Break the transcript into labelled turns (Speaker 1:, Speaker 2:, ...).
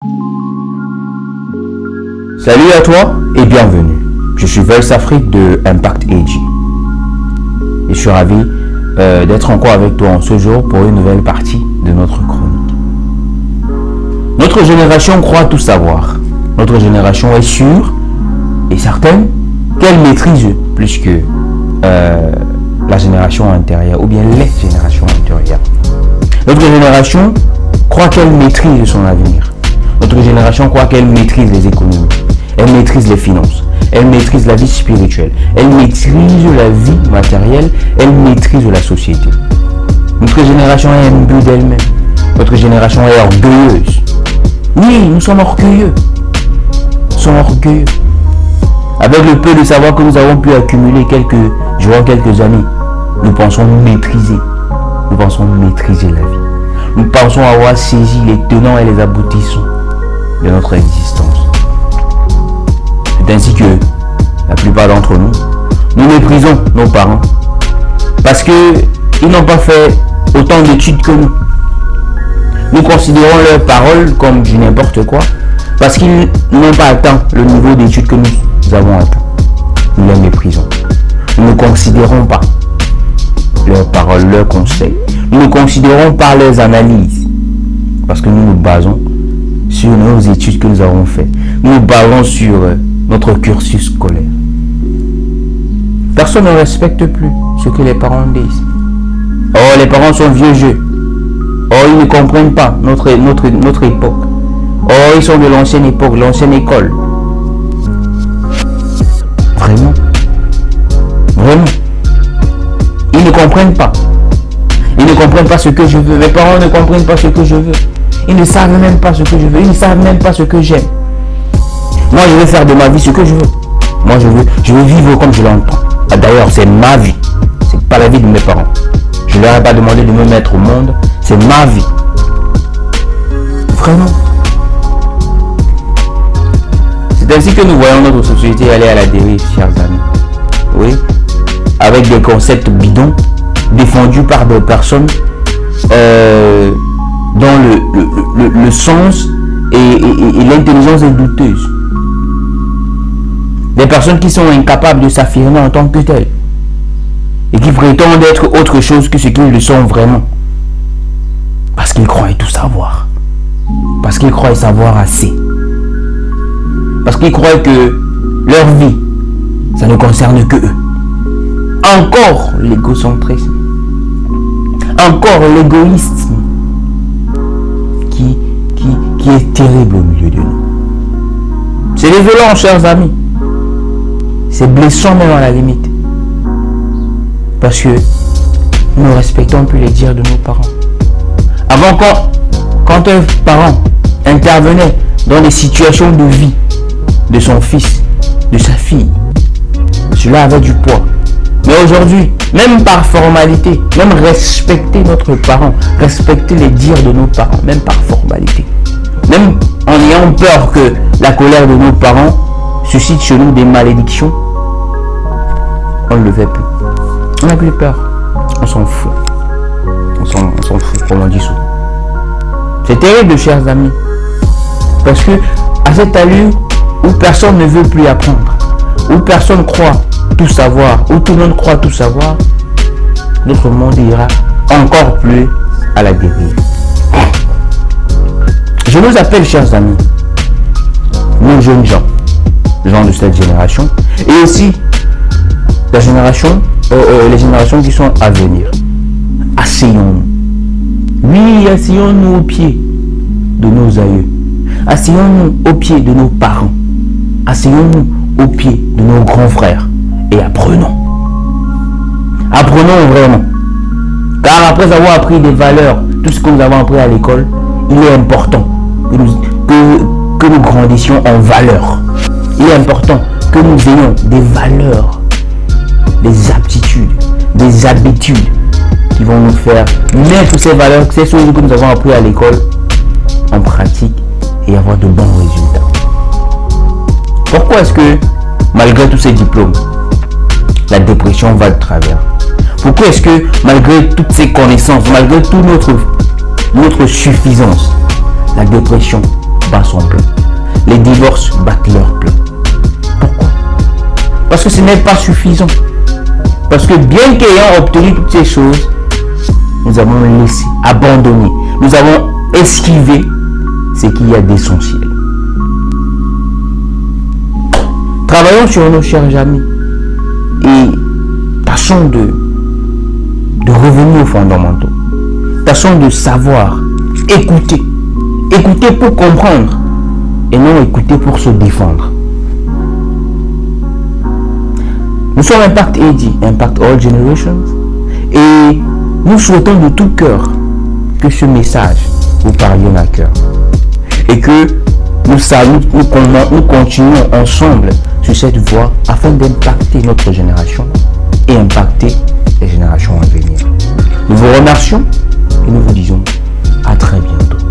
Speaker 1: Salut à toi et bienvenue. Je suis Vels Afrique de Impact AG. Et je suis ravi d'être encore avec toi en ce jour pour une nouvelle partie de notre chronique. Notre génération croit tout savoir. Notre génération est sûre et certaine qu'elle maîtrise plus que la génération antérieure ou bien les générations antérieures. Notre génération croit qu'elle maîtrise son avenir. Notre génération croit qu'elle maîtrise les économies. Elle maîtrise les finances. Elle maîtrise la vie spirituelle. Elle maîtrise la vie matérielle. Elle maîtrise la société. Notre génération est imbue d'elle-même. Notre génération est orgueilleuse. Oui, nous sommes orgueilleux. Nous sommes orgueilleux. Avec le peu de savoir que nous avons pu accumuler durant quelques années, nous pensons maîtriser. Nous pensons maîtriser la vie. Nous pensons avoir saisi les tenants et les aboutissants de notre existence. C'est ainsi que la plupart d'entre nous, nous méprisons nos parents parce qu'ils n'ont pas fait autant d'études que nous. Nous considérons leurs paroles comme du n'importe quoi parce qu'ils n'ont pas atteint le niveau d'études que nous avons atteint. Nous les méprisons. Nous ne considérons pas leurs paroles, leurs conseils. Nous ne considérons pas leurs analyses parce que nous nous basons sur nos études que nous avons faites. Nous nous basons sur notre cursus scolaire. Personne ne respecte plus ce que les parents disent. Oh, les parents sont vieux jeux. Oh, ils ne comprennent pas notre époque. Oh, ils sont de l'ancienne époque, l'ancienne école. Vraiment? Vraiment? Ils ne comprennent pas. Ils ne comprennent pas ce que je veux. Mes parents ne comprennent pas ce que je veux. Ils ne savent même pas ce que je veux. Ils ne savent même pas ce que j'aime. Moi, je veux faire de ma vie ce que je veux. Moi, je veux vivre comme je l'entends. Ah, d'ailleurs, c'est ma vie. C'est pas la vie de mes parents. Je ne leur ai pas demandé de me mettre au monde. C'est ma vie. Vraiment. C'est ainsi que nous voyons notre société aller à la dérive, chers amis. Oui. Avec des concepts bidons défendus par des personnes dont le sens et l'intelligence est douteuse. Des personnes qui sont incapables de s'affirmer en tant que telles et qui prétendent être autre chose que ce qu'ils le sont vraiment. Parce qu'ils croient tout savoir. Parce qu'ils croient savoir assez. Parce qu'ils croient que leur vie, ça ne concerne que eux. Encore l'égocentrisme. Encore l'égoïsme qui est terrible au milieu de nous. C'est désolant, chers amis. C'est blessant même à la limite. Parce que nous ne respectons plus les dires de nos parents. Avant, quand un parent intervenait dans les situations de vie de son fils, de sa fille, cela avait du poids. Mais aujourd'hui, même par formalité, même respecter notre parent, respecter les dires de nos parents, même par formalité, même en ayant peur que la colère de nos parents suscite chez nous des malédictions, on ne le fait plus. On n'a plus peur. On s'en fout. On s'en fout, comme on dit souvent. C'est terrible, chers amis. Parce que à cette allure où personne ne veut plus apprendre, où personne croit tout savoir, où tout le monde croit tout savoir, notre monde ira encore plus à la dérive. Je vous appelle, chers amis, nos jeunes gens de cette génération, et aussi la génération, les générations qui sont à venir. Asseyons-nous. Oui, asseyons-nous au pied de nos aïeux. Asseyons-nous au pied de nos parents. Asseyons-nous au pied de nos grands frères. Et apprenons. Apprenons vraiment. Car après avoir appris des valeurs, tout ce que nous avons appris à l'école, il est important que nous grandissions en valeurs. Il est important que nous ayons des valeurs, des aptitudes, des habitudes qui vont nous faire mettre ces valeurs, ces choses que nous avons appris à l'école en pratique et avoir de bons résultats. Pourquoi est-ce que malgré tous ces diplômes, la dépression va de travers? Pourquoi est-ce que malgré toutes ces connaissances, malgré toute notre suffisance, la dépression bat son plein. Les divorces battent leur plein. Pourquoi? Parce que ce n'est pas suffisant. Parce que bien qu'ayant obtenu toutes ces choses, nous avons laissé, abandonné, nous avons esquivé ce qu'il y a d'essentiel. Travaillons sur nos chers amis et tâchons de revenir aux fondamentaux. Tâchons de savoir écouter. Écouter pour comprendre et non écouter pour se défendre. Nous sommes Impact AG, Impact All Generations, et nous souhaitons de tout cœur que ce message vous parvienne à cœur et que nous continuons ensemble sur cette voie afin d'impacter notre génération et impacter les générations à venir. Nous vous remercions et nous vous disons à très bientôt.